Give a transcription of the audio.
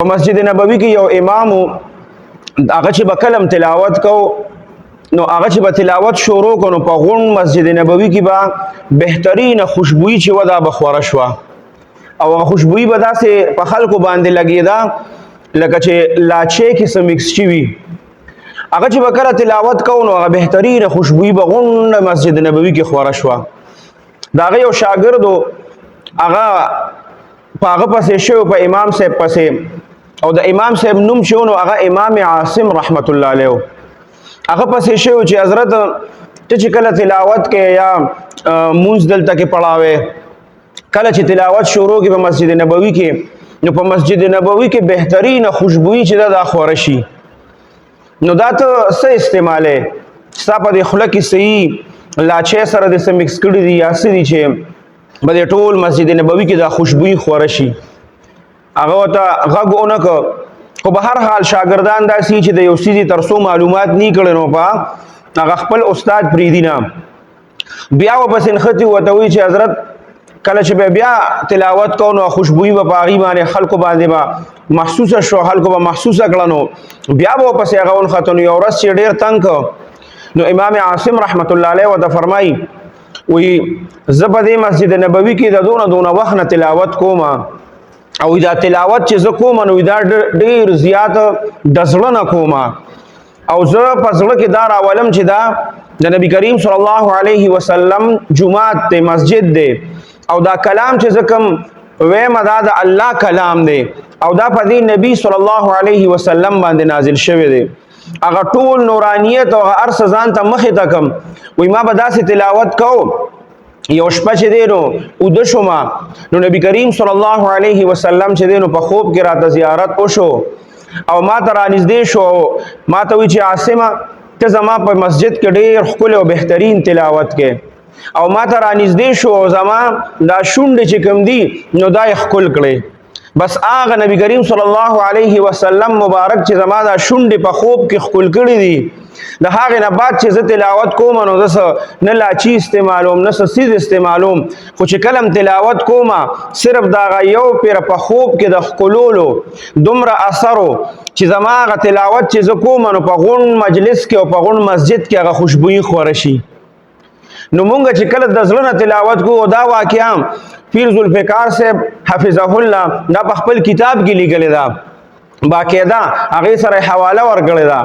مسجد نبوي کې یو امام هغه چې بکلم تلاوت کو نو هغه چې تلاوت شروع کو نو په غون مسجد نبوي کې با بهترین خوشبوئی چې ودا بخوره شو او خوشبوئی به داسې په خلکو باندې لګیدا لکه چې لاچې کې سم مکس شي وي هغه چې بکره تلاوت کو نو هغه بهترین خوشبوئی به غون مسجد نبوي کې خوره شو دا یو شاګردو هغه پاغه پسې شو په امام صاحب پسې او د امام صاحب نوم شونو هغه امام عاصم رحمت الله علیه هغه پسې شو چې حضرت ته چې کله تلاوت کې یا مونږ دلته کې پڑھاوي کله چې تلاوت شروع کې په مسجد نبوي کې نو په مسجد نبوي کې بهترین خوشبوئی چې دا خوره شي نو دا ته څه استعماله ستا په خله کې صحیح لاچې سره د سم مکس کړي دي یا سړي چې بده ټول مسجد نبوي کې دا خوشبوئی خوره شي هغه وته غږونه کو به هر حال شاګردان دا سي چې د یو سيزي ترسو معلومات نه کړي نو په هغه خپل استاد پریدینا بیا وبس انختی وته وی چې حضرت کله چې بیا تلاوت کو نو خوشبوئی په باغی باندې خلکو باندې با محسوسه شو خلکو به محسوسه کړه نو بیا وبس هغه ون ختن یو ورځ چې ډیر تنگ نو امام عاصم رحمت الله علیه وته فرمای وی زبدی مسجد نبوی کې د دونه وخت تلاوت کوما او دا تلاوت چې زه کوم نو دا ډیر زیات دزړه نه کوم او زه په زړه کې دا راولم چې دا د نبی کریم صلی الله علیه وسلم جمعات ته مسجد دی او دا کلام چې زه کوم وایم دا د الله کلام دی او دا په دې نبی صلی الله علیه وسلم باندې نازل شوی دی هغه ټول نورانیت او ارس ځان ته مخې ته کوم وای ما به داسې تلاوت کوم یو شپه چې دی نو او د شما نو نبی کریم صلی الله علیه وسلم چې دی نو په خوب کې راته زیارت وشو او ما ته رانږدې شو ما ته وی چې عاصمه ته زما په مسجد کې ډېر ښکلی او بهترین تلاوت کې او ما ته رانږدې شو زما دا شونډې چې کوم دي نو دا یې ښکل کړې بس هغه نبی کریم صلی الله علیه وسلم مبارک چې زما دا شونډې په خوب کې ښکل کړې دي د هغه نه بعد چې زه تلاوت کوم نو زه نه لاچی استعمالوم نه سیز استعمالوم خو چې کلم تلاوت کوم صرف دا یو پیر په خوب کې د خلولو دومره اثرو چې زما غ تلاوت چې زه کوم نو په غون مجلس کې او په غون مسجد کې هغه خوشبوئی خوره شي نو مونږ چې کله د زړه تلاوت کوو دا واقعا پیر ذوالفقار صاحب حفظه الله دا په خپل کتاب کې لیکل دا باقاعده هغه سره حواله ورکړی دا